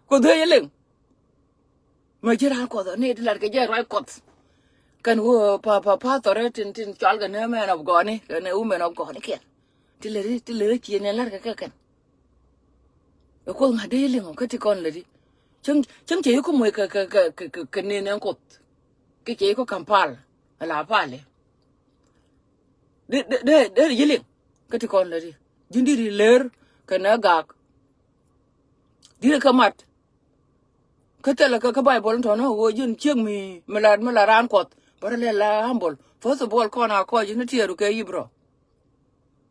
ko de yeleng ma jira ko ne de lar ke je roi kot kan wo pa tore tin chal ga ne men of goni ne women of goni ken tileri ti ne lar ka kan ko nga de yeleng ko ti kon le di chang che ko mo ka ne kot cái chế có Kampala là pale de yelling cái thì còn là gì jindi di ler cái nó gạc đi cái mặt cái tên là cái bài bol thằng nó vô jin chiang mi mà là ran quật bảo là humble first of all con nào coi jin tiệt cái gì bro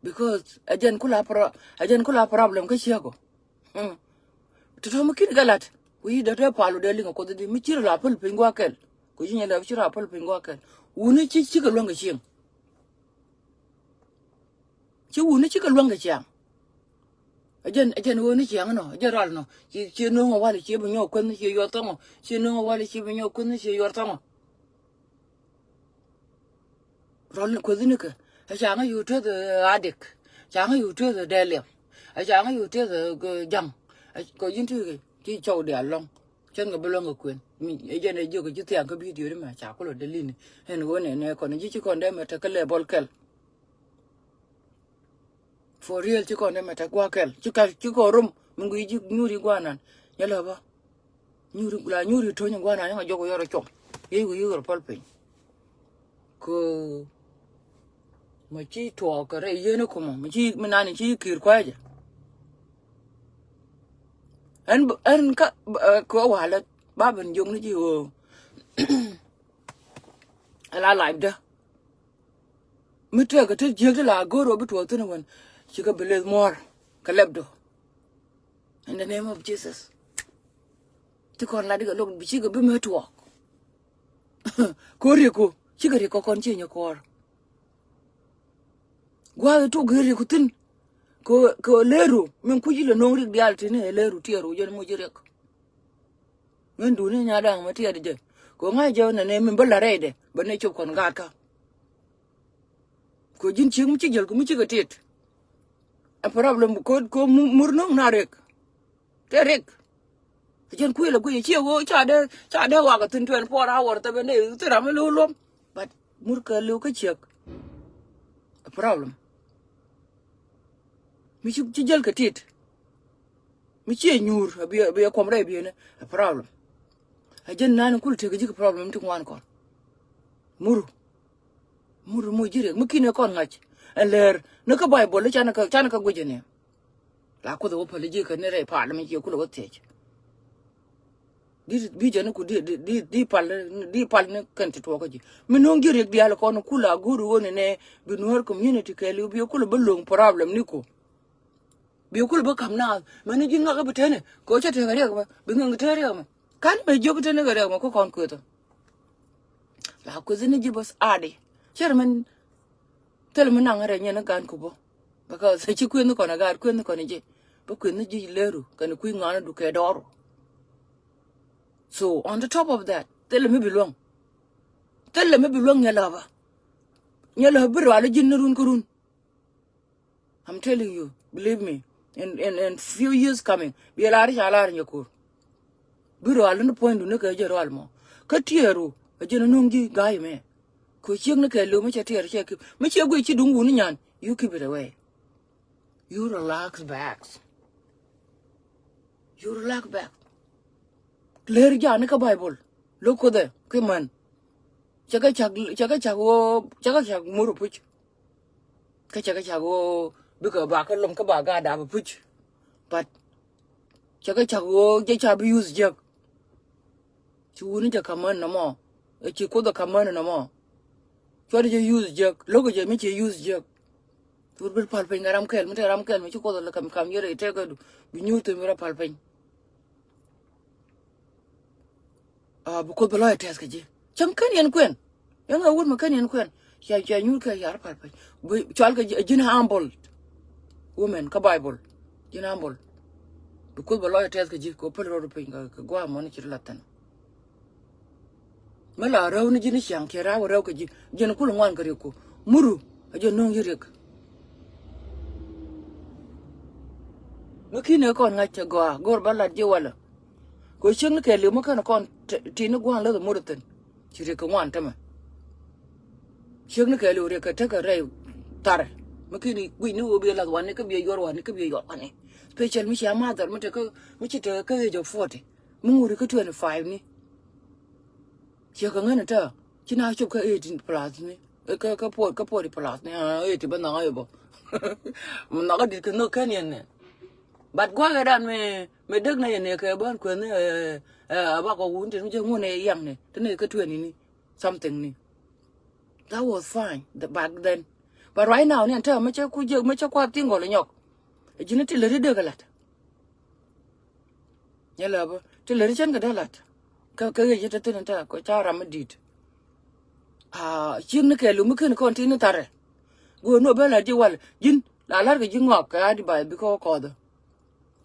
because ajen kula problem cái chiang ko tụi nó kít galat we đã palu de linga ko de mi chira la pul pingwa kel ko jin la chira pul pingwa kel uni chi cái luang cái chiang chứ uni chi cái luang cái chiang ajen uni chiang no jeral no chi no wali chi bu nyo kun chi yo tong chi no wali chi bu nyo kun chi yo tong rol ko dinu ka achanga yu to the adik changa yu to the delium achanga yu to the jam ko yin tu chi chou de long chân cái belong ko mi ajen e jo ko chi tiang ko video ma cha ko lo de lin hen wo ne ko ni chi kon de ma ta ka le bol kel for real chứ còn đây mà ta qua kèl chứ có rum mình nghĩ chứ nhu đi qua nè nhớ là ba nhu đi thôi nhưng qua nè nhưng mà do cái chồng cái rồi palpin cô mà chỉ thua cái này gì nó không mà chỉ mình ăn chỉ kיר quay chứ anh cái có hòa là ba bình dung nó chứ là lại đó mới chơi cái thứ gì đó là goro rồi biết thua thế nào she could believe more. Kalebdo. In the name of Jesus. To con la diga log she could be me to walk. Koriko, she could go continue core. Gwa to giri kutin. Ko leru, men kujila no rig di altine leru tiero jen mo jirek. Men du ne nyada ma tiere je. Ko ngai je na ne men bala rede, ba ne chop kon gaka. Ko jin chi mu chi jel ko mu chi gatit. A problem ko murno narek terek jen kuila kuya chiwo cha de wa ka tin 24 hour ta bene tira me lulum but murka lu ka chek a problem mi chu jel ka tit mi che nyur bi komre bi ne a problem a jen nan kul te ga problem tin wan kon muru mo jire mu kine kon ngach ler nó cái bài bol chana ka guje ne la ko do pale ji ka ne re pa la mi ku lo te di bi je ne ku di pal ne kan ti to ko ji mi no ngire bi ala ko no kula guru woni ne bi Nuer community ke lu bi ku lo belong problem ni ko bi ku lo ba kam na ma ne ji nga ka betene ko cha te ga re bi nga te re ma kan be jo te ne ga re ma ko kon ko to la ko zini ji bos ade chairman tel mun nang re nyana gan kubo because se chi kwen ko na gar kwen ko ne je ba kwen ji leru kan ku ngana du ke doro so on the top of that tel me belong nyala biro ala jinnurun kurun I'm telling you believe me in few years coming bi ala ri ala ri nyakur biro ala no point ne ka je ro almo ka tieru a jina nungi gai me ko chieng ne ke lu me chatir che ki me che gwe chi dungu ni nyan you keep it away you relax back ler ja ne ka bible loko de ke man chaga chak muru puch ka chaga wo bi ka ba ka lom ka ba ga da puch but chaga wo je cha bi use je chu ni ja kaman na mo e chi ko da kaman na mo cho đi use jek logo je mi che use jek tur bil pal pen ram kel mi chu ko da kam yere te ga bi nyu to mi ra pal pen bu ko bela te as ka je cham kan yen kwen yang a won ma kan yen kwen ya nyu ka yar pal pen bu chal ga jin humble woman ka bible jin humble bu ko bela te as ka je ko pal ro pen ga gwa mo ni chi latan mala raw ni jini shang ke raw ka ji jin kul ngwan kare ko muru a je non yirek no kine kon ngach gor bala je wala ko chieng ne ke liu ma kana kon ti ne gwan le mo de ten chi re ko wan ta ma chieng ne ke liu re ka ta ka re tare ma kini gwi ni wo be la wan ne ka be yor wan ne ka be yor wan ne special mi cha ma dar ma te ka mi chi te ka jo 40 mu nguri ka 25 ni chi ka ngana ta chi na chup ka 18 plus ni ka po di plus ni e ti ba na ai bo na ka di ka no ka ni ne bat gwa ga dan me deg na ne ka ban ko ne ba ko un te je ngone yang ne te ne ka 20 ni something ni that was fine back then but right now ne ta ma cha ku je ma cha kwa tingo le nyok e jine ti le de ga lat ya la ba ti le chen ga da lat ka ye te te ta ko cha ra ma dit chieng ne ke lu mu ken kon ti ne tare go no be la di wal jin la ga ji ngok ka di ba bi ko da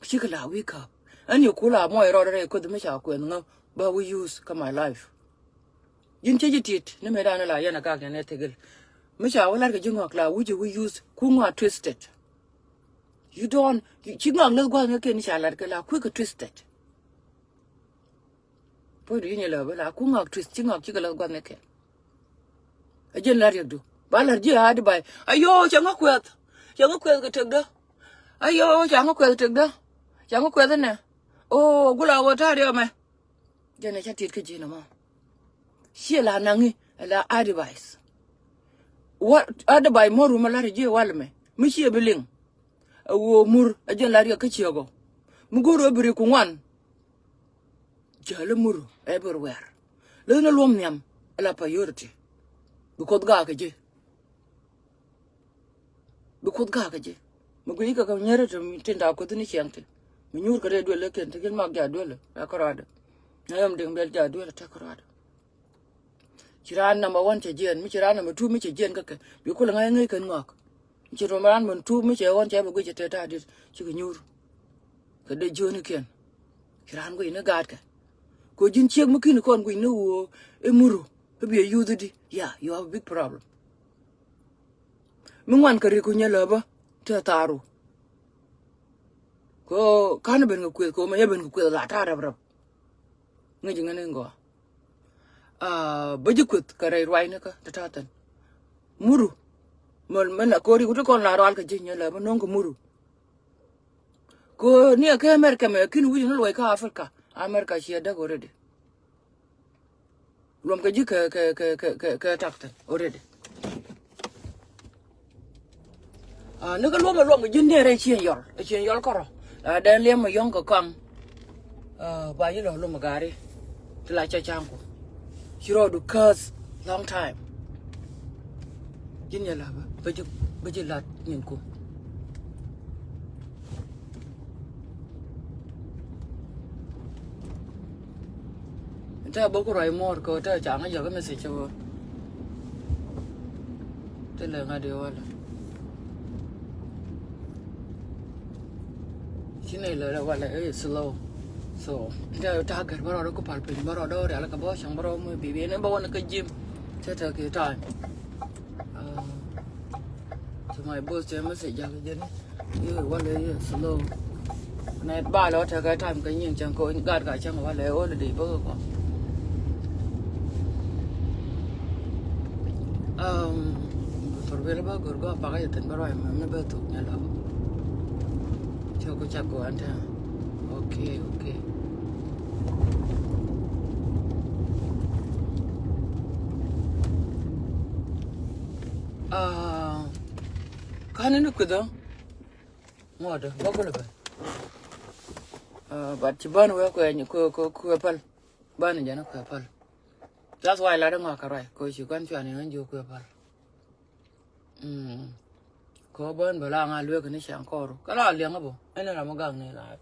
chi ka la wake up and you kula mo ro re ko de me cha ko no ba we use ka my life jin che jitit ne me da na la ya na ka ne te gel me cha wala ga ji ngok la we use ku ngwa twisted you don't chi ngok le gwa ne ke ni cha la ka la ku ka twisted po ri ni la ba la ku ngok twist chi ngok chi ka la gwa ne ke a jen la ri do ba la ji ha di ba ayo cha ngok kwet ka tek da ayo cha ngok kwet tek da chẳng có quen thế nè ô gula ô ta đi mà giờ này chắc thiệt cái gì nữa mà xia là năng là advice what advice more mà là gì wal mày mi xia biling ô mur giờ là cái chiều go mu go ro biri ku wan giờ là mur everywhere lên nó lom nhầm là priority bu cốt ga cái gì bu cốt ga cái gì mu go cái nhớ rồi trên đảo có tin chiang thế mình nhur cái đuôi lên thì cái mặc giả đuôi là ta có ra được ngày hôm đêm bên giả đuôi là ta có ra được chỉ ra number 1 chỉ riêng, chỉ ra number 2 mới chỉ riêng cái bị cô là ngay ngay cần ngọc chỉ rồi mà ăn mình 2 mới chỉ con trái một cái chỉ ta đi chỉ cái nhur cái đây chưa nữa kiên chỉ ra cái nó gạt cái cô dính chiếc mới khi nó còn cái nó emuru cái bị use đi yeah you have a big problem mình ngoan cái cô nhớ là ba ta taru ko kana ben ko ko ma yeben ko la ta rab ngi ngane ngo ba ji ko ka rai rwai ne ka ta tan muru mol mena ko ri ko kon la ral ka ji nyala ba non ko muru ko ni ka america me kin wi no loy ka america shi da already lom ka ji ka tak tan already ne ka lom ka ji ne rai chen yor ko ro dan liam ma yong ko kam ba yi lo ma gari tla cha changu shiro du cause long time jin ya la ba ji lat nyin ko ta bo ko rai mor ko ta cha nga yo ka message cho te le nga de wala này là gọi là slow so giờ ta gần bao đó có phải bình bao đó để là cái bao chẳng bao mới bị nó bao nó cái gym thế thời kỳ trời thì mai boss cho mới sẽ ra cái gì như gọi là slow này ba đó thời cái time cái nhìn chẳng có gạt cả chẳng gọi là ôi là đi bao có for về bao gồm có bao cái tiền bao rồi mà mới bao tụ nhà đó cho cô chặt của anh ta ok cái này nó cứ đó ngồi được bao nhiêu lần bạn chỉ bán với cô những cô apple bán này nó cô apple that's why là đang ngồi cả rồi cô chỉ quan chuyện này nó vô cô apple có bên bờ lang à lúa cái này chẳng có rồi cái là liang à bố anh là làm gang này là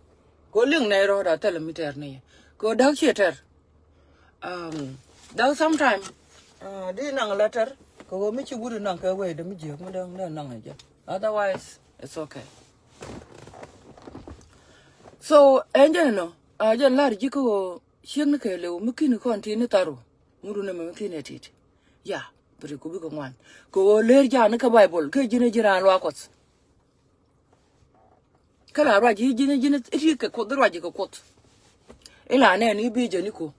có liang này rồi đã tới là meter này có đau chết rồi đau sometime đi nang letter có mấy chú bữa nang cái vậy để mấy chiếc mà đang nang này chứ otherwise it's okay so anh cho nó giờ là chỉ có xiên cái lều mấy cái nó còn thì nó taro muru này mấy cái này thì yeah beri ko bi ko ngwan ko ler ja na ka bible ke jine jira lo akot kala ra ji jine ri ka ko dra ji ko kot ila ne ni bi je ni ko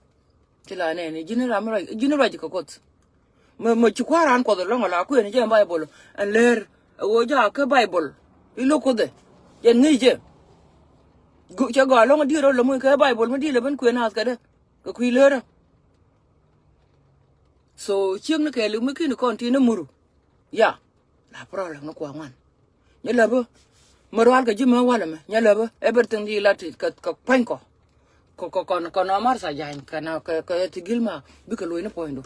tila ne ni jini ra ka kot ma ci kwaran ko lo ngala ku ni je bible an ler wo ja ka bible ilo ko de yen ni je gu cha go lo ngadi ro lo mu ka bible ma di le ban ku na ka de ka ku ler so chieng ne ke lu mi kin kon ti na muru ya la problem no kwa ngwan ne la bo marwal ka jima wala me nya la bo everything di lati ka pan ko na mar sa jan kana ka ti gilma bi ka lo ina point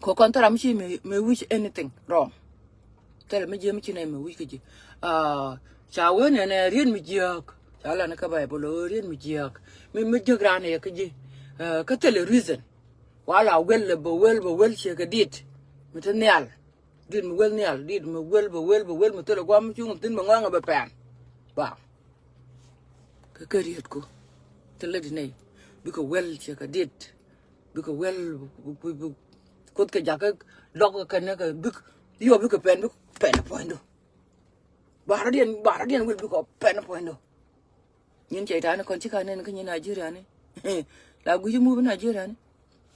ko kon tara mi me wish anything wrong tel me je mi chine me wish ki cha we ne rien mi jiak cha la na ka bible rien mi jiak mi jigra ne ka ji ka tel reason wala wel che ka dit mi tanyal dit mi wel nyal dit mi wel mi tel gwa mi chung tin mi nganga be pan ba ka riet ko tel di ne bi ko wel che ka dit bi ko wel kot ka jaka dog ka ne ka bi yo bi ko pen point do bara dien wel bi ko pen point do nyin che ta ne kon chi ka ne ka ni Nigeria ne la gu ji mu Nigeria ne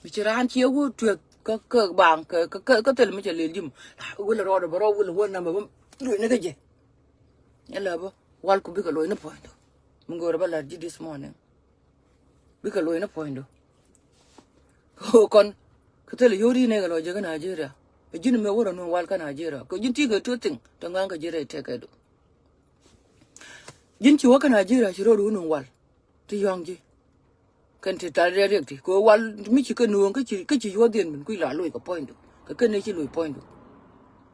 bi chiran chi wo tu ka bang ka tel mi che le jim wel ro do bro wel won na ba du ne ka je yalla ba wal ko bi ko lo ne point do mun go ba la this morning bi ka lo ne point do ko kon ka tel yori ne ga lo je ga Nigeria e jin me wora no wal ka Nigeria ko jin ti ga to tin to ngan ka jere te ka do jin ci wa ka Nigeria ci ro do no wal ti yong ji kan ti ta re ti ko wal mi ci ka no ka ci yo den min ku la lo ka point do ka ne ci lo point do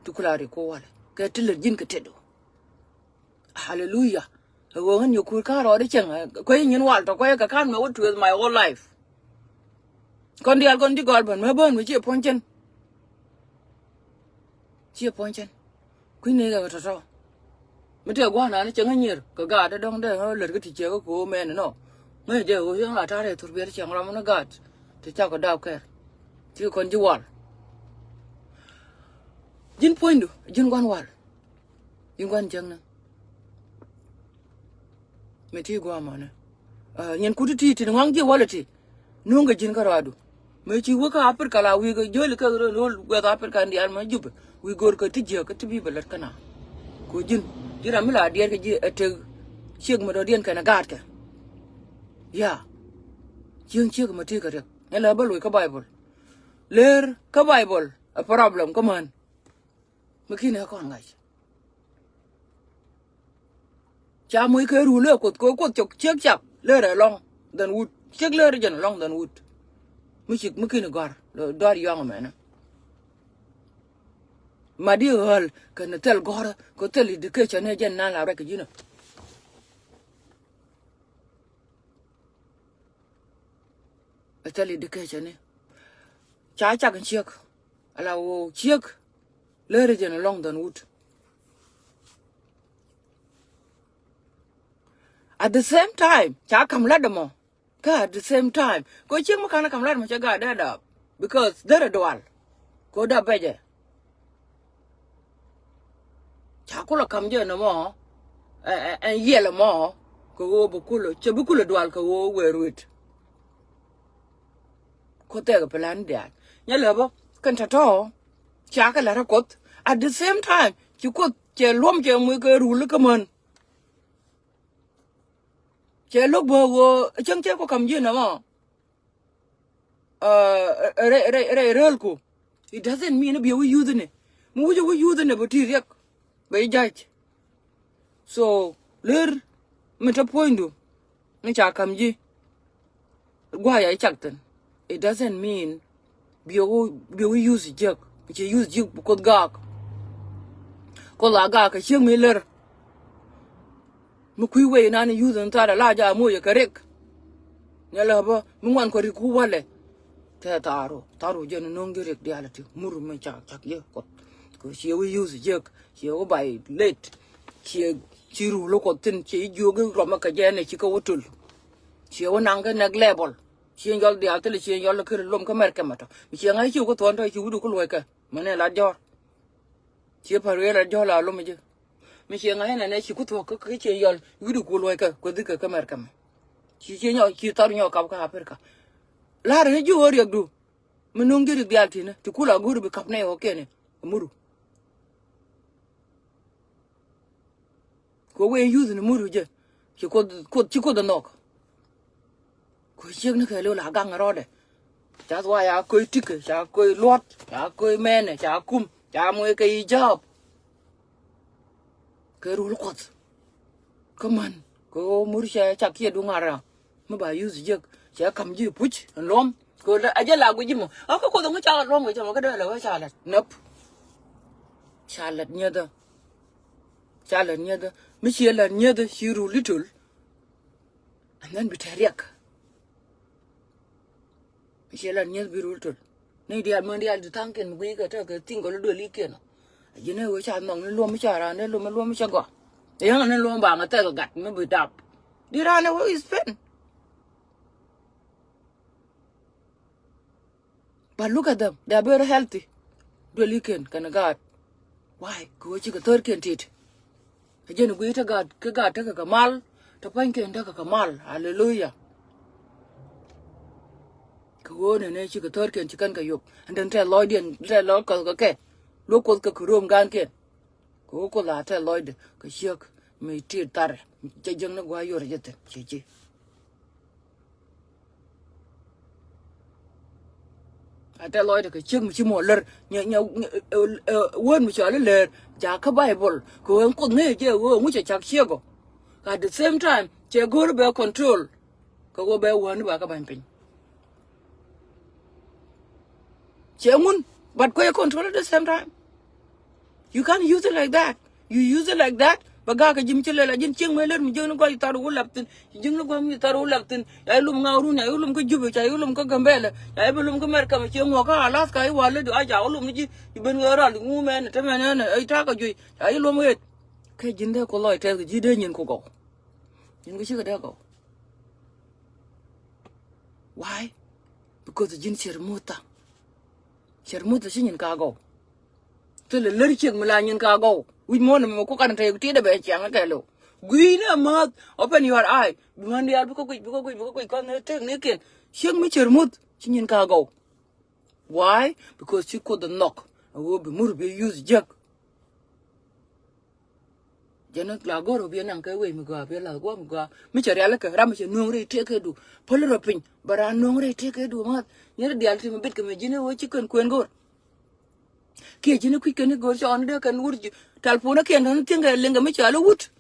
tu kula re ko wal ka til jin ka te do hallelujah wo ngan yo ku ka ro de chen ko yin wal to ko ka kan me what with my whole life kon di gol ban me bon mi ci ponchen chia ponchen ku ne ga to mi te gwa na ne chen ngir ka ga da dong de le ga ti che ko me no me je go yang la ta re tur bi chen ra mo na ga ti cha ko da ka ti kon ji wal jin pointu jin gwan wal jin gwan jang na me ti gwa ma ne nyen ku ti ngang je wala ti no ga jin ka radu me ci wo ka apir kala wi ga jol ka ro ga apir ka ndi al ma jub wi gor ka ti je ka ti bi balat kana ko jin jira mi la dier ka ji te chieg ma do dien kana gat ka ya jing chieg ma ti ka rek ne la bal wi ka bible ler ka bible a problem come on me kine ko ngai cha mu ke ru le ko chok chieg chap le long dan wut chieg le jen long dan wut mi kine gar do yong ma na ma di hol kan tel gora ko tel de ke chane jen na la rek jina tel de ke chane cha kan chiek ala wo chiek le re jen long dan wut at the same time cha kam la de mo ka at the same time ko chiek mo kana kam la mo cha ga da because there dual ko da beje chakula kamje na mo yele mo ko wo bukulo che bukulo dwal ko wo werut ko te ga plan dia nyale bo kan ta to chaka la rakot at the same time ki ko che lom che mu ko ru le kaman che lo bo wo chang che ko kamje na mo re ko it doesn't mean be we use ne mu je we use ne bo ti rek bay judge so ler meta pointu ni cha kamji gwa ya chakten it doesn't mean be we use jek che use jek ko gak ko la ga ka ching mi ler mu kui we na ni use nta la ja mo ye karek nyala ba mu wan ko ri ku wale te taro je no ngirek dialati muru me cha chak ye ko she we use jek she o by late she ru lo ko tin she ju ga ro ma ka je ne she ko wotul she o nang ga nag level she ngol dia tele she ngol ko lom ka mer ka mata she ngai chu ko ton to she wudu ko loy ka mane la jor she pare la jor la lo me je mi she ngai ne she ko to ko she ngol wudu ko loy ka ko dik ka mer ka chỉ nhau chỉ tao nhau cặp cả Africa la re ju ori du menung diri dialti ne tu kula guru be kap ne oke ne muru ko we use ne muru je ci ko da nok ko jek ne ka lo la gang ro de cha wa ya ko tik cha ko lot cha ko mene cha kum cha mo ke job ke ru ko come on ko muru cha kia du ngara ma ba use jek cha kam ji puch lom ko aja la gu jimo ko dong cha lom ko cha ko de la cha la nop cha la nya da mi chi la nya da shiru little and then bitariak mi chi la nya biru little nei dia mon dia du tanken gu ga ta ga tingo lo do li ken je ne wo cha nong lo mi cha ra ne lo mi cha go yang ne lo ba nga ta ga gat mi bi dap di ra ne wo is pen. But look at them. They are very healthy. Do liken can God. Why? Go chicken turkey tit. Again, we take God, take a kamal, to pink and take a kamal. Hallelujah. Go on and chicken turkey and chicken kayuk. And then tell Lloyd and tell Lord Kaka. Look what Kakurum Gankin. Go call tell Lloyd, Kashuk, me tea tar. Jajang no go your jet. Chichi. I tell Lloyd que chim chimoler nya won mi chale le ja ka Bible ko en ko ne je wo mu cha chak chego at the same time che go be control ko go be won ba ka ban pin che mun but ko control at the same time you can't use it like that you use it like that baga ka jim chele la jin ching me ler mi jeng ko taru ko laptin jing ko mi taru laptin ay lum ngawru ne ay lum ko jube ay lum ko gambele ay lum ko mer kam cheng ko alas ka ay wale do aja lum ji ben ngara ngu men te men ay ta ka ju ay lum et ke jinde ko loy te ji de nyin ko go nyin ko chi ka de go why because jin shermuta shi nyin ka go to le ler cheng mala nyin ka go we mon mo ko kan te ti de be chang ka lo guina mat open your eye man ya bu ko ko ne te ne ken sheng mi chermut chin ka go why because she could knock wo be mur be use jack jana la goro be nan ka we mi ga be la go mi ga mi chere ala ka ram che no re te ke du polo ro pin bara no re te ke du mat nyer dial ti mi bit ke me jine wo chi ken kwen gor ke jine ku ken go so on de kan wurji talpona ken non tinga lenga mi chala wut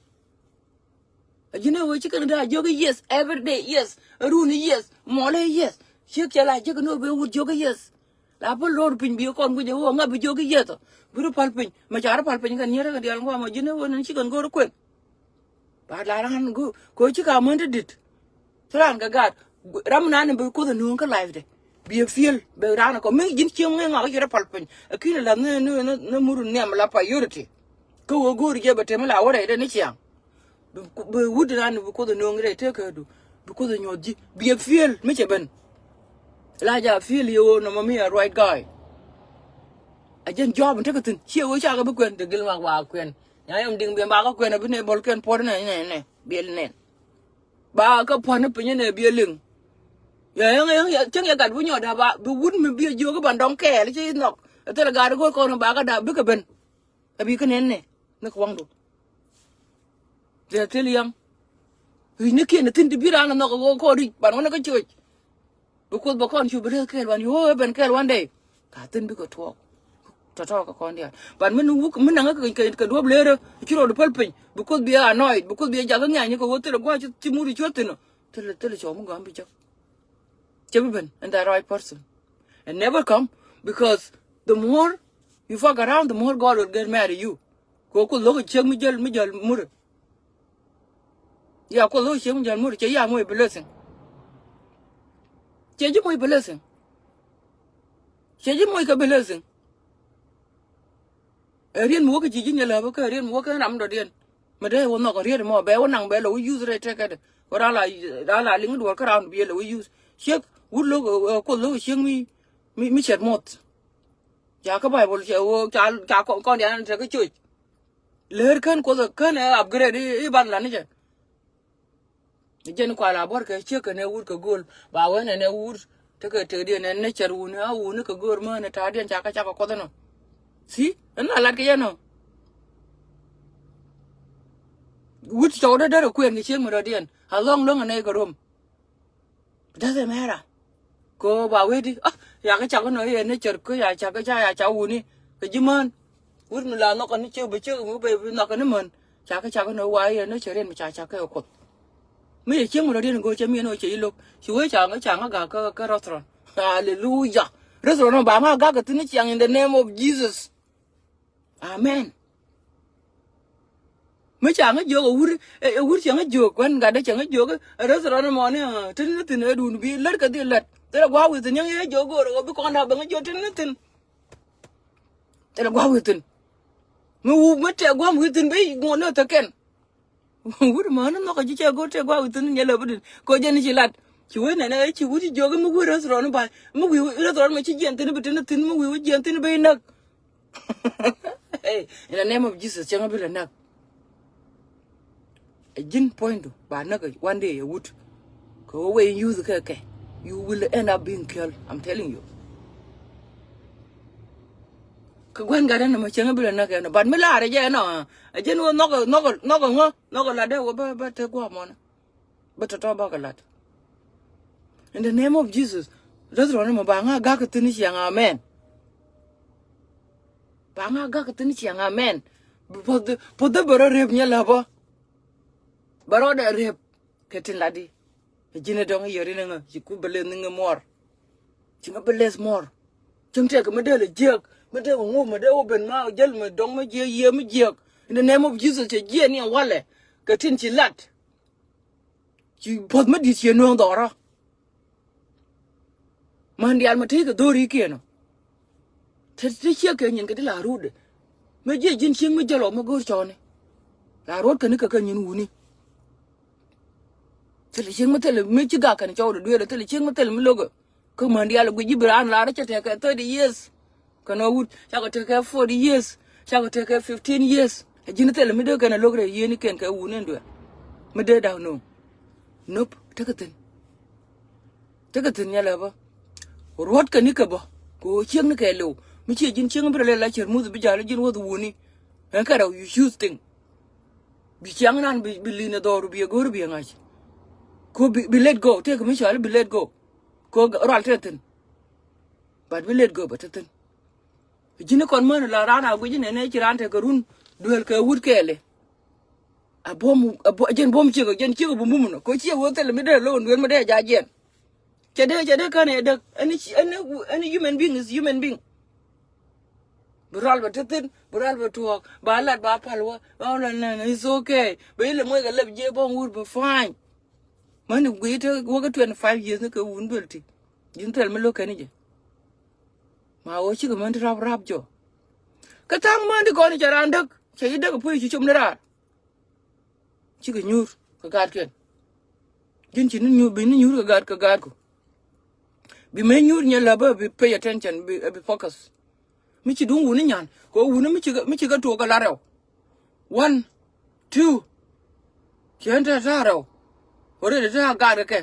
jine wo chi ken da joga yes every day yes runi yes mole yes chi kala joga no be wut joga yes la po lor pin bi kon bu je wo nga bi joga yeto buru palpin ma chara palpin kan nyera ga dial ngo ma jine wo nan chi kan go kwen ba la ran go ko chi ka mon dit tran ga gat ram na ne be ko da nun ka live de bi feel be ran ko me jin chi ngo nga ga palpin akina la ne muru ne ma la priority ko wo go ri ba te ma la wore de ni chiang be wud ran be ko da nun re te ka du be ko da nyoji bi feel me che ben la ja feel yo no ma me a right guy a jen job te ka tin chi wo cha ga be kwen de gil ma wa kwen nya yom ding be ba ka kwen be ne bol ken por ne biel ne ba ka po ne pe ne biel ling ya chen ya gat bu nyo da ba bu wud me bi jo ga ban dong ke le chi nok te la ga go ko no ba ka da be ka ben a bi ka ne ko wang do de te liang wi ne ke ne tin di bi ran no ko ri ban wona ka choj bu ko ba kon chu be ke ban yo ben ke one day ka tin bi ko to ka kon dia ban men men nga ka do ble re chiro do palpin bu ko bi annoyed bu ko bi ja ga nya ni ko wote go chi muri chotino te cho mu gam bi ja ben and the right person and never come because the more you fuck around the more God will get mad at you ko lo cheng mi jel mur ya ko lo cheng mi jel mur che ya mo blessing che ji mo blessing che ji mo ka blessing rien mo ka ji ji la ba ka rien mo ka ram do den ma de wo no ko rien mo be wo nang be lo use re te ka de ko la ling do ka ram be lo use che wo lo ko lo cheng mi chet mot ja ka Bible che wo ka ko dia te ka chui ler kan ko kan upgrade i ban la ni je jen kwa la bor ke che ke ne wur ke gol ba we ne wur te ke te de ne charu ne u ne ke gor ma ne ta den cha ka ko no si na la ke no wut cho da da ku en ke chen mo den ha long ne ko rom doesn't matter ko ba we di ya ka cha ko no ye ne char ko ya cha u ni ke jiman wut no la no ko ni che be no ko ne mon cha ko no wa ye ne cheren cha ka ko mấy chiếc mà đi ngồi chơi miên ơi chị lúc chuối chẳng gà cái restaurant hallelujah restaurant nó bảo mà gà cái tin chẳng in the name of Jesus amen mấy chẳng cái vô ur chẳng cái vô quen gà đấy chẳng cái vô cái restaurant nó món này tin nó đun bị lật cái tiền lật thế là quá tin những cái vô rồi bị con nào bằng cái vô tin thế là quá tin mấy trẻ quá tin bây ngon nữa thật kén wur ma no ko ji go te gwa utun nyela budin ko jeni ci lat ci wona na ci wuti joga mu wura restaurant ba mu wi restaurant ma ci gente ne bitin tin mu wi gente ne bay nak hey in the name of Jesus changa bila nak a jin point ba nak one day you would go away and use the you will end up being killed, I'm telling you. Kagwan gadan na machanga bila na kaya but me la reje no ajen wo no la de wo ba te gwa mona but to ba ka lat in the name of Jesus that's one mo ba nga ga ka tini chiang amen ba nga ga ka tini chiang amen po de baro rep nya la ba baro de rep ketin ladi jine dong yori nga ku bele nga mor cinga beles mor chung te ka me de le jek me de ngo me de oben ma jel me dong me je ye me jek in the name of Jesus je je ni wale ka tin ci lat ci pod me di ci no ndora man dial ma te ka dori keno te ci ka nyin ka de la rude me je jin ci me jelo me gor chone la rod ka ni ka nyin wuni te le ci me te le me ci ga kan chaw de te le ci me te le me logo ko man dial go jibran la ra te ka 30 years kana wood chako take 40 years chako take 15 years jini tele mi de kana logre yeni ken ka wunen do mi de da no nope takatin yala ba rot ka nika ba ko chieng ni ka lo mi che jin chieng bi la cher mu bi jalo jin wo wuni en ka you choose thing bi chiang nan bi lina do bi go bi ngachi ko bi let go take mi chal bi let go ko ral tetin but bi let go batatin jini kon mon la rana go jini ne cirante ko run duel ka wut kele abom jen bom ci ko jen ci ko bu mumuno ko ci wo tel mi de lo duel mi de ja jen cede kan e de any human being is human being bural ba tetin bural ba tuok ba lat ba palwa ba la it's okay be le mo ga le je bon wut ba fine man go te wo ga 25 years ne ko wun belti jin tel mi lo kan je ma wo ci ko man rap jo ka tang man di ko ni jarandak ci ide ko puy ci chum nera ci ko nyur ka gad ken jin ci ñu bi ni nyur ka gad ko bi me nyur nya la ba bi pay attention bi focus mi ci dungu ni nyan ko wuna mi ci ga to ka la rew 1 2 ci enta ta rew ore de ta gad ke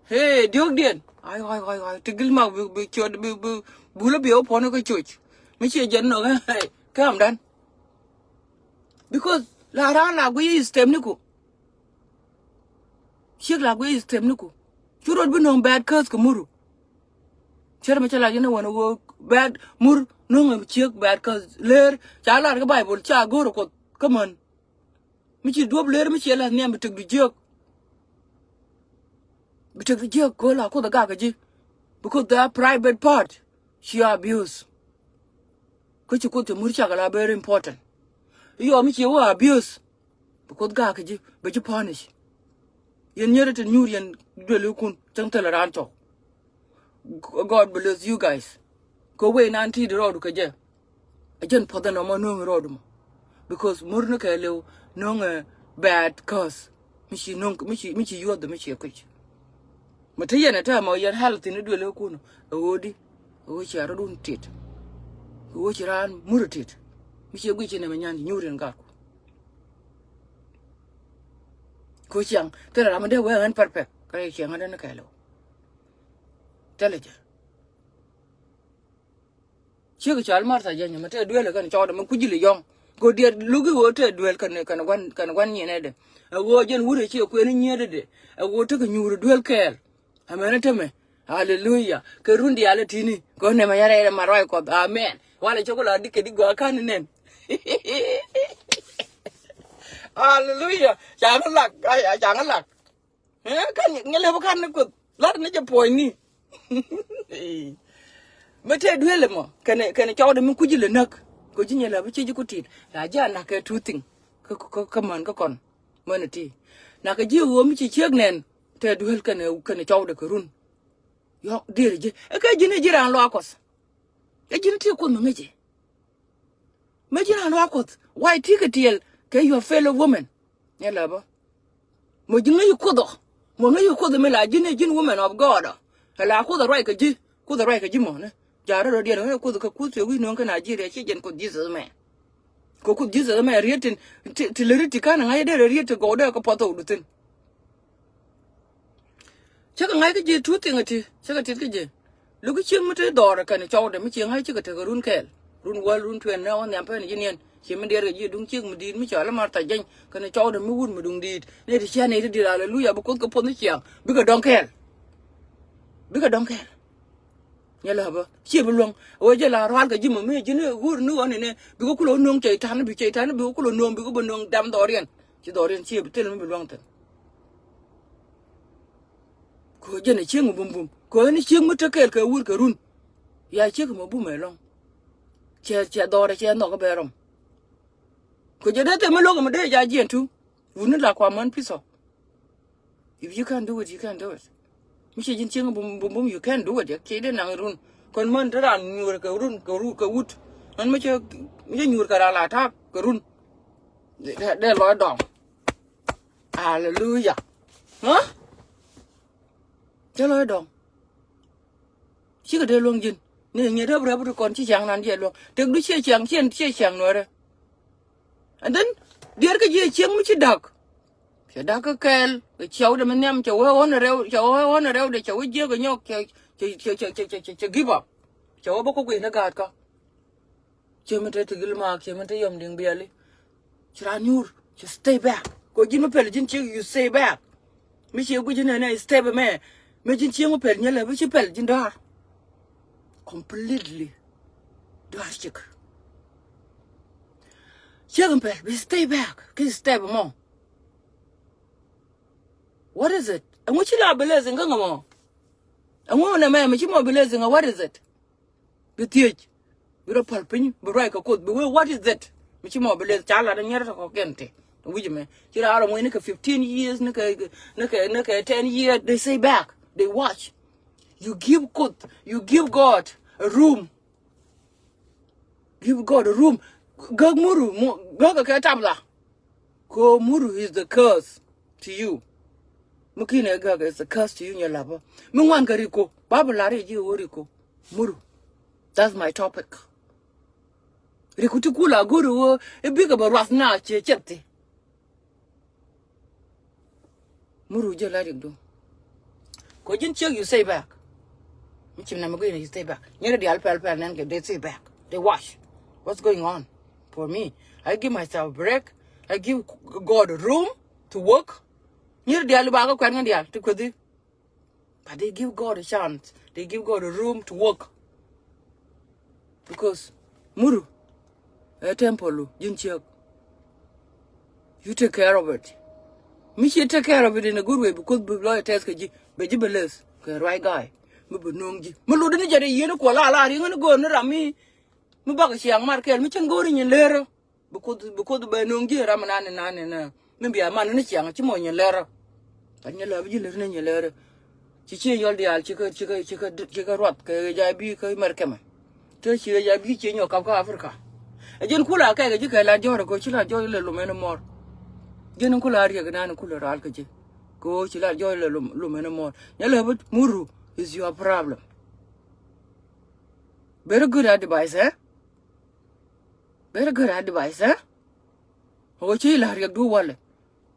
hey diok dien ai tigil ma bi chod bi bu la bi o pone ko chuch mi ci jen no hey come dan because la ran la gui stem niku shik la gui stem niku churod bi no bad cause ko muru chere ma chala yena wona go bad mur no ngam chik bad cause ler chala ga bible cha goro ko come on mi ci dob ler mi ci la ne mi tig du jek ko la ko da ga ji because the private part she abuse ko ci ko te mur cha ga very important yo mi ci wa abuse because ga ji be ci punish yen nyere te nyurien dole kun tang tele ranto God bless you guys go way nanti the road ka je ajen poda no mo no road mo because mur no ka lew no bad cause mi ci yo de mi ci ko ci mata yana ta ma yan halati ni dole kun odi o ci ara dun tit o ci ran murtit mi ci gwi ci ne ma nyandi nyurien ga ko ko chiang te ra ma de we an perfect ka chiang ada na ka lo tele je che ko chal mar sa je ma te dwele kan cho da man kujile yong go dia lugi wo te dwel kan wan ni ne de wo jen wure che ko ni nyede de wo te ka nyuru dwel kel amana te me hallelujah ke rundi ala tini ko ne ma yare ma roi ko amen wala chokola dike digo kan nen hallelujah jangan lak kan ngele ba kan ko lar ne je poy ni mete dwele mo kane chawde min kujile nak ko jinyela ba ci ko tit la ja na ke tuting ko man ko kon monati na ka ji wo mi ci chek nen te dwel kane chawde ko run yo dire je e ka jine jiran lo akos e jine ti ko no ngeje me jiran lo akos why tiketiel ke your fellow woman yela ba mo jinga yu kodo mo ngayu kodo me la jine woman of god la ko the right ka ji ko the right ka ji mo ne jara ro dia no ko ka ku se wi no ka Nigeria che jen ko Jesus me ko ku Jesus me rietin ti leriti kana ngai de rieti go de ko poto dutin chaka ngai ka je tu tingati chaka tit ka je lu ki chim mute dora ka ne chaw de mi ching hai chika te run kel run wal run twen na on yampe ne jinien chim de ga ji dung ching mi din mi chala mar ta jen ka ne chaw de mi wun mi dung dit ne ti cha ne ti hallelujah bu ko pon ni chiang bi ka don kel nyala ba chi bu long o je la ral ga ji mo me ji ne gur nu on ne bi ko kulo nong chei tan bi ko kulo nong bi ko bo nong dam dorian chi bu tel mi bu long tan ko je ne ching bum ko ni ching mu te kel ka wur ka run ya chi ko bu me long che dore che no ko be rom ko je de te me lo ko me de ja ji tu wun la kwa man piso if you can do it you can do it michi jin ching bum you can do it ke de nang run kon man da nyur ka run ka wut an me che nyur ka la ta ka run de lo dong hallelujah ha de lo dong chi ka de long jin ne nye da bra bu kon chi chang nan je lo te du che chang no re and then der ka je chang mu chi dak che dak ka kel cái cháu de men nyam cháu ho na reu de cháu je ga nyok che give up cháu ba ko ku na ga ka che men te gil ma che men te yom ding biali chra nyur che stay back ko jin mo pel jin che you stay back mi che ku jin na stay back me jin che mo pel nyala bi che pel jin dar completely dar chik che pel we stay back ke stay back mo. What is it? And what you la belezing ngamo? And one man me chimo belezing what is it? Be teach. Be ro palpin, be right ko be what is it? Me chimo belez chala na nyara ko kente. Wiji me. Chira aro mo ni ka 15 years ni ka 10 years they say back. They watch. You give God a room. Give God a room. Gag muru, gag ka tabla. Ko muru is the curse to you. Mukine gaga is a curse to you in your lava. Mungwan gariko, Babalari ji uriko. Muru. That's my topic. Rikutukula guru a big about Rafna chepti. Muru je let it do. Kojin chug you say back. Michim Namagina you stay back. Near the alpal and they say back. They watch. What's going on? For me. I give myself a break. I give God a room to work. Near the Alibaga Kwangandia to Kudi. But they give God a chance. They give God a room to work. Because Muru, a temple, Jinchuk, you take care of it. Michi take care of it in a good way because the lawyer tells you, Bejibeles, the right guy. Mubunungi. Muludini Jari, you know, Kuala, you're going to go and Rami. Mubakashi and Markel, Michan going in Lera. Because the Benungi, Ramanan and maybe a man in a young Chimon Lera. And you love you listening your letter. Chichi Yoldial, Chica Rot, Jabi, Merkema. Tell she a beach in your Kaka Africa. A gen Kula, you can like Jora, go Chilla Joy Lumena more. Gen Kula, Yagan Kula Alkaji. Go Chilla Joy Lumena more. Yellow Muru is your problem. Very good advice, eh? Very good advice, eh? Oh, Chilla, you do well.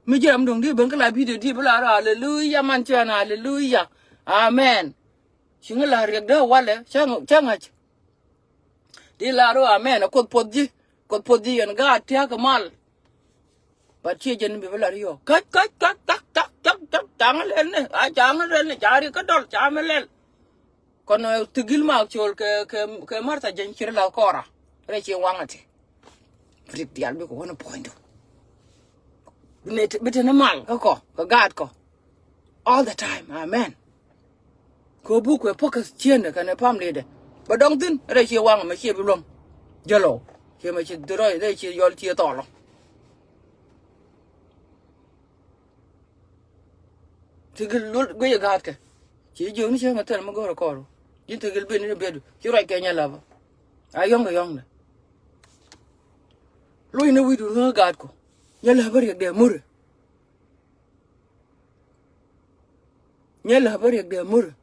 mi jam dong di ben kala video di bla hallelujah man chana hallelujah amen shinga la riek da wale changa di la ro amen ko podji en ga tia kamal ba chi jen bi bla yo kat tangal ne a jangal ne jari ka dol chamel kono tigil ma chol ke marta jen chir la kora re chi wangati frik dial bi ko wona point bitene mal ko gad ko all the time amen ko bu ko focus chene kan pam lede ba dong tin re chi wang ma chi bi lom jelo chi ma chi dro re chi yol chi to lo tigil lul go ye gad ke chi jong ni che ma tel ma go ko yin tigil bi ni bedu chi ro ke nya la ba ayong ne lo ina wi du gad ko nyala bari de mur nyala bari de mur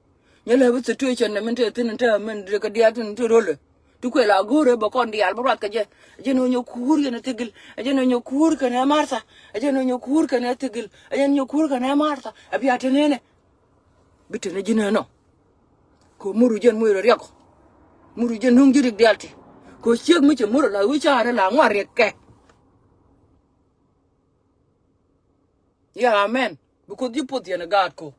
nyala bu situation na mente tin ta men de ka dia tin to role tu ko la gore ba kon dial ba rat ka je no nyo kur na tigil je no nyo kur ka na marsa je no nyo kur ka na tigil je no nyo kur ka na marsa abi atenene bitene jina no ko muru jen mu ro ko muru jen nung jirik dialti ko cheg mu che muru la wi cha la ngwa reke yeah, amen. Because you put in a God ko.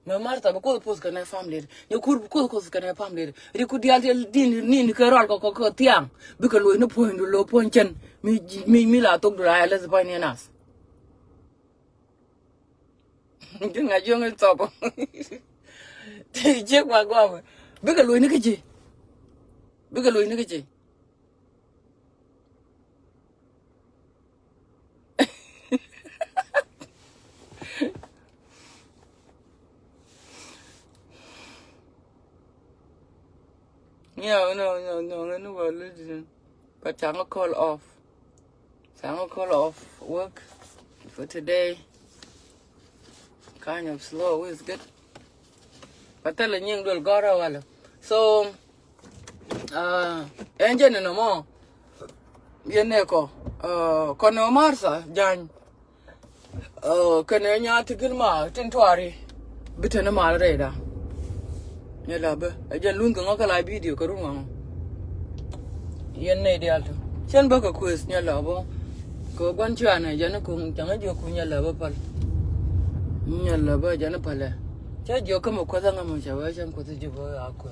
My Martha, because put can a family. You could because can a family. You could deal in Carol ko tiang. Because we no point low point chen. Me la talk to I let's find in us. Jung a young top. Check my go. Because we nikaji. Because we nikaji. Yeah, no, listen. But I'm gonna call off. So I'm gonna call off work for today. Kind of slow, it's good. But tell you will go around. So, engine no more. Yeneko, kono marsa, Jan. Kananya to Gilma, Tintuari, Bittana Malreda. Yelaba, I just look at video, Karuma. Yen Nadialto. Shen Baka quiz, Yelabo. Go Banchana, Janakung, Janajo Kunya Lavapal. Yelaba, Janapala. Judge you come a Quazangamusha, and Quazi Aqua.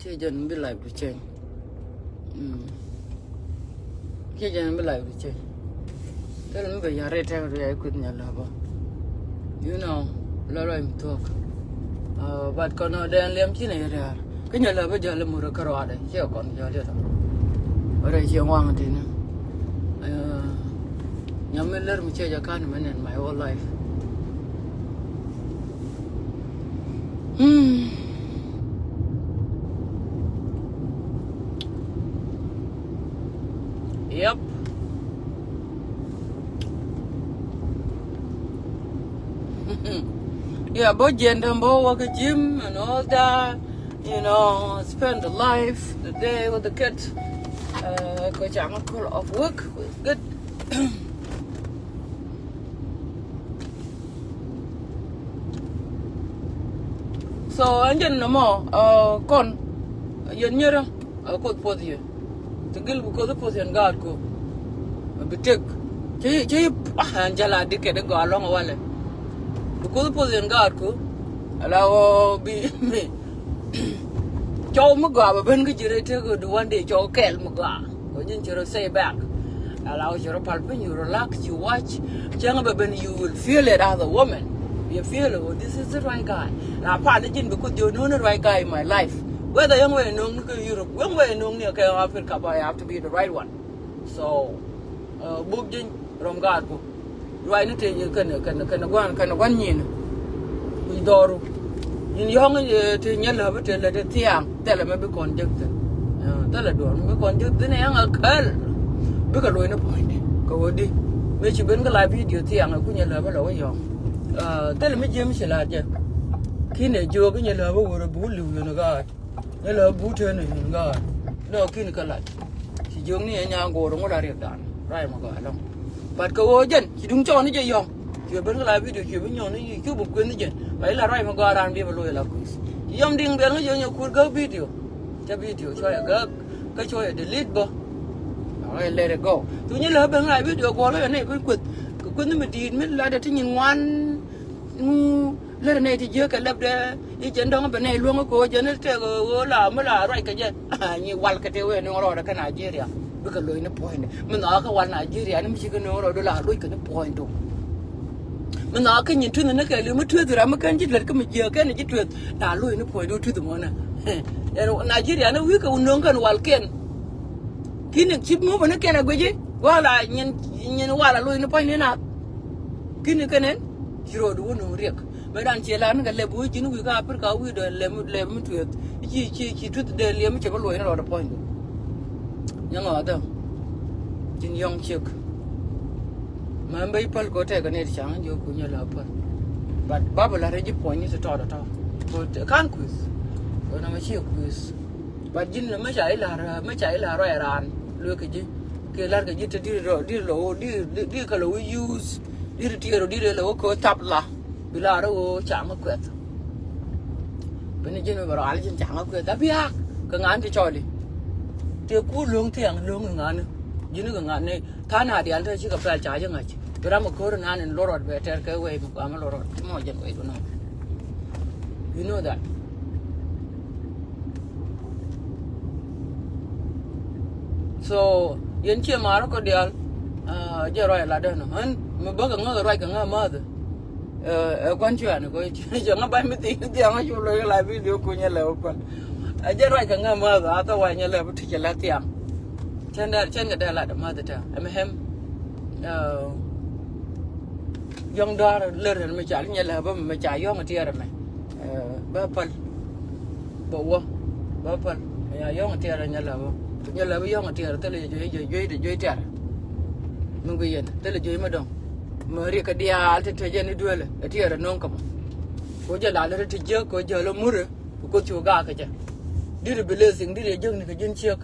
Chajan be like to change. Chajan be like to change. Tell me, you're right, I couldn't Yelaba. You know, Laura talk. But kono den lem chine ya kenya la ba jale mura karwade che kon jale to ore che wang tin nyameler mi che ja kan men in my whole life yep. Yeah, but Jendambo work a gym and all that, you know, spend the life, the day with the kids. Cause I'm a call off work, it's good. So, and then no more, con, you're near a code for you. The girl because the person guard go. A bit take. Angela Dickett go along a while. Because the position guard ko allow be me chow maga ben ga jire te go do one day chow kel maga go jin chiro say back allow your palpin you relax you watch changa ben you will feel it as a woman you feel oh this is the right guy na pa de jin because you know the right guy in my life whether young way no Europe young way no ne ka Africa but I have to be the right one so book jin rom guard ko right now you can go in we door in young to yellow but let it tell me be conjecture tell a door me conject the young a curl because we're no point go di which you been the live video tiang a kunya level away young tell me James Laja kine joke in your level or a bully in a guard yellow boot in guard no clinical light she young and young go to what are you done right my god but go again you don't join it young chưa bên cái video chưa bên nhau này chưa một quên gì vậy là rồi mà gọi ra đi mà lôi là quiz yom ding bên nó giờ nhiều cuốn cái video cho video cho cái cho delete bo rồi let it go tôi nhớ là bên lại video qua lại này bên quên mình đi mình lại để thấy nhìn ngoan lên này thì chưa cái lập để đi chân đông bên này luôn có chân nó là mới là rồi cái gì như wal cái tiêu nó rồi cái Nigeria bây giờ lôi nó point mình nói cái wal Nigeria nó chỉ cái nó rồi đó là lôi cái nó point đâu mình nói cái nhìn thuyền nó cái lưỡi mất thuyền rồi mà cái chỉ là cái mình giờ cái này chỉ thuyền đã lôi nó point đâu thuyền tụi mình nè Nigeria nó biết cái nông cái wal kiên khi này chip mua bên nó kiên là cái gì qua là nhìn wal là lôi nó point này nào khi này cái này hero đồ nó riêng mấy đàn chị làm cái lệ bùi chỉ nó cái apple cái uy đồ lệ mất thuyền chỉ thuyền để lệ mất chỉ có lôi nó rồi point nhưng mà đó chính yong chiếc mà bây giờ có thể cái này chẳng hạn như cũng như là apa, but babu là ready point như thế đó đó, but can't quiz, còn nó mới chịu quiz, but chính là mấy trái là rồi ran, lừa cái là cái gì thì đi cái lối use, đi lối có tab là, bị là rồi chẳng có quẹt, bên này chính là bảo là chính chẳng có quẹt, tapi à, cái ngán thì cho đi, thì cú lương thiang lương cái ngán nữa. Jadi nggak nih tanah di antara sih kapal caja nggak sih? Kira mau koran anin lorot better ke way mau amal lorot mau jangan way itu you know that. So yang cia marah kau dia, jeroy lah dah no. Han membaga nggak roy ke nggak mah tu. Kuncian kau jangan bayar mesti jangan jual lagi video kunya lewat. Jeroy ke nggak mah tu atau waynya lewat tu jalan tiang. Chân cái đây là đam mê thật em yong đó lên mình chạy như là mình chạy yong ở kia rồi mày ba phần bộ ba phần yong ở kia rồi như là yong ở kia rồi tới là dưới trả mình bây giờ tới là dưới mà đông mà đi cái dia thì thời gian đi đuôi là ở kia là nông cầm có giờ là thì giờ có giờ là mua rồi có chùa gà cái chứ đi được bây giờ sinh đi được dân cái dân chiếc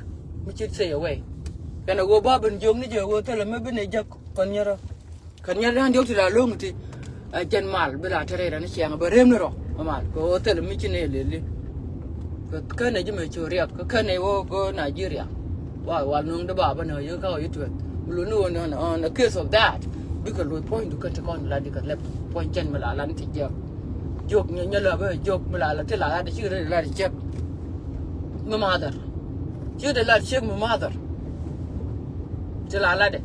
mới chết xe away cái nào ba bên dùng đi giờ tôi là mấy bên này chắc còn nhớ đang điều thì là luôn thì chân mal bây giờ thế này nó chèn bờ rem nữa rồi mà có tôi là mấy chuyện này liền cái này chứ mà chùa riệp cái này có Nigeria và nông đã bảo bên này giờ có YouTube luôn luôn nó case of that because we point to cái con là đi cái left point chân mà là thì giờ chụp như là bây chụp mà là thế là để chưa là chết mà mother chưa để là chết mà mother chỉ là đấy,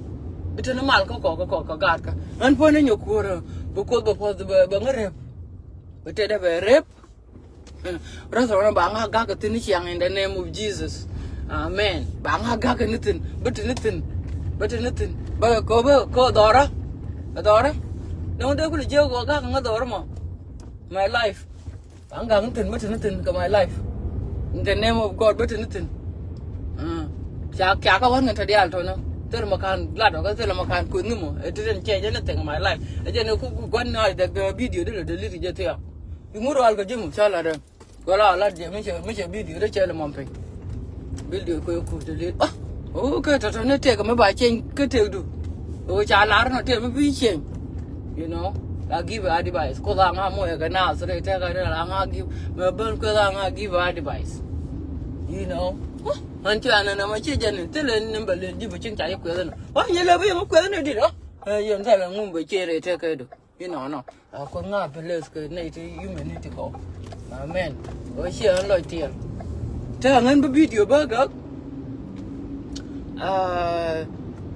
bây giờ nó mal có gạt cả, anh phải nên nhục rồi, buộc bằng rep, bây giờ đã về rep, rồi nó bằng gạt cái tin chiang in the name of Jesus, amen, bằng gạt cái nít tin, bây có đó, nó đâu có được chơi có gạt cái đó mà, my life, bằng gạt nít tin cái my life, in the name of God bây giờ nít tin, chả có vấn đề gì alto nó. Tôi là makan lát đó tôi là makan cuốn nữa mà didn't change anything in my life giờ nó cũng quan nói the video đó là delete cho theo you muốn rồi cái gì mà sao là được gọi là lát giờ mấy chơi video đó chơi là mầm phình video cô delete okay thật nó chơi cái mấy bài chơi cái theo đủ chả lá nó chơi mấy video chơi you know là give advice cô đang ham mua cái nào rồi thế cái là đang give mà bên cô đang give advice you know anh chưa anh nào mà chưa chân thế lên nằm lên đi bộ chân chạy quẹo lên, như là bây giờ quẹo lên đi đó, giờ thấy là ngủ buổi chiều rồi thế cái được, you know nó, con ngáp lên cái này thì humanity có, amen, rồi chiều anh nói tiền, thế là anh video bao giờ,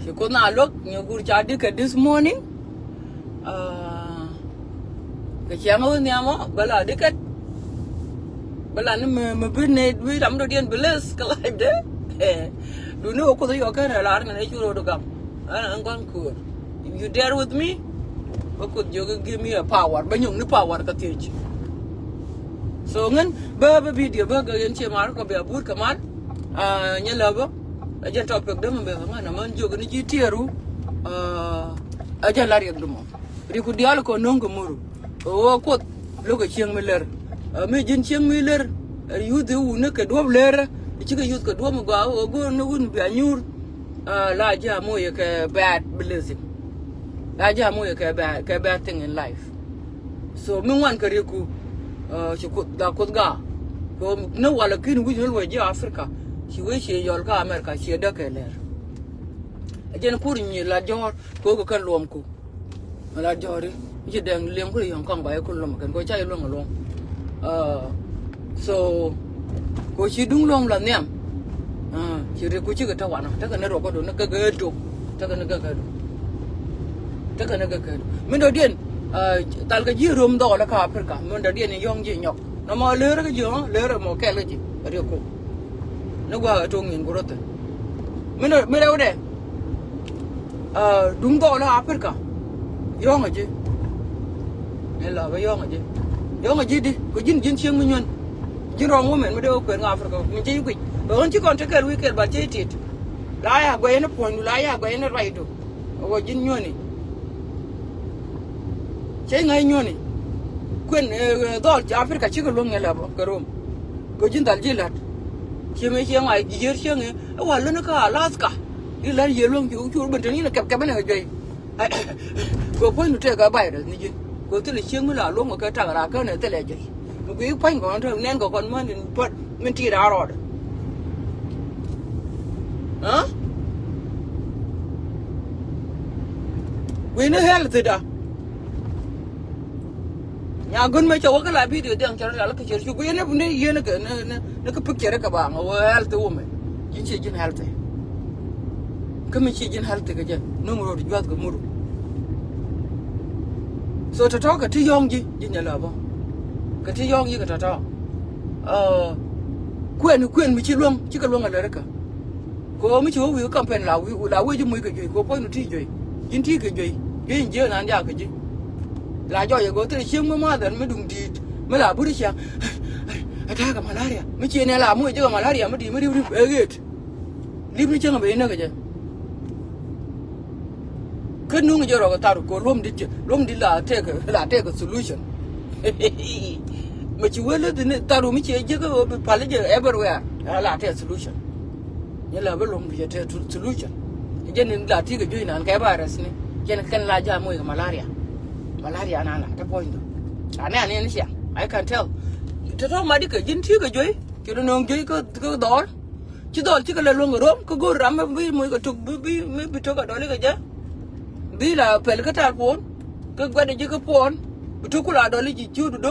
thì con nào lúc nhiều người trả đi cái this morning, cái chiang hơn nhau mà, bây giờ đi cái bala ni me bine bi dam do dien bless ka live de do no ko yo ka na lar na churo do gam ana an kon kur if you dare with me ko could you give me a power ba nyung ni power ka teach so ngan ba video ba ga yen che mar ko be bur kamal nya la ba aja topic de me ba ngana man jogo ni ji tieru aja lar yak dum ri ku dial ko non ko muru o ko lo ko chieng me ler mấy dân chiang mi ler yu de u ne ke do ler chi ke yu ke do mo go no un bi anyur la ja mo ye ke bad blessing Aja mo ke bad thing in life. So me wan kare ku shi ku da ku ga ko no wala kin wi no waje Africa shi we shi yol ka America shi da ke ler ajen kur ni la jor ko kan lom ku la jori ji dang lem ku yon kong ba ku lom kan ko chai lom so ko shi dung lom la nem shi re ku chi ga ta wana ta kan ro ko do na ga do ta kan ga do ta kan ga do min do den tal ka ji rum do la ka Africa min do den yong ji nyok no mo le ra ga jo le ra mo ke le ji re ko no gwa to ngin ko rote min do de đúng gọi là Africa, yong aja, nela cái yong aja đi, có jin siang minyon, jin rong women mới đâu quen Africa, mình chơi quỷ, rồi chỉ còn cái weekend bà chơi thịt, lại à quay nó point, lại à quay nó right đâu, rồi jin nhoni, chơi ngay nhoni, quen đó Africa chỉ có luôn nghe là cái rom, có jin dal jilat, chỉ mấy siang ai giờ siang ấy, vào nó có Alaska. Đi lấy gì luôn chú bình thường như là kẹp cái này rồi cô phải nuôi cái bài rồi như cô tự lấy chiếng mới là luôn một cái trăng ra cái này tự lấy gì một cái phanh của con thường nên của con mình chỉ ra rồi hả vì nó hết là từ đó nhà gần mấy chỗ cái lại bị được đang cho nó là cái chuyện chú vì nó vấn đề gì nó cái picture cái bảng ở health woman chính trị trên health kami ci jin halte ga jen numero di jwat ga muru so ta to ka ti yong ji jin la ba ka ti yong yi ka ta to kwen mi ci luong ci ka luong ala reka ko mi ci wi campaign la wi ji mu ga ji ko po no ti ji jin ti ga ji jin je nan ja ga ji la jo ye go te chieng ma dan me dung di me la bu ri chiang ata ga malaria mi ci ne la mu ji ga malaria mi di e get li mi chang be na ga je cái nung giờ rồi tao có lom đi là take solution mà chỉ quên là tao mới chỉ cái phải là everywhere là take solution như là với lom đi take solution cho nên là thì cái chuyện này cái virus này cho nên cái là do mùi malaria nè cái point anh này xem I can tell thế thôi mà đi cái gì thì cái gì cái nó nông gì cái đó chứ cái là luôn rồi cái gỗ ram với mùi cái trục với trục cái đó là cái gì đi là phải cái thằng phone cái quan điểm cái phone, bữa trước là đó là chỉ chưa được.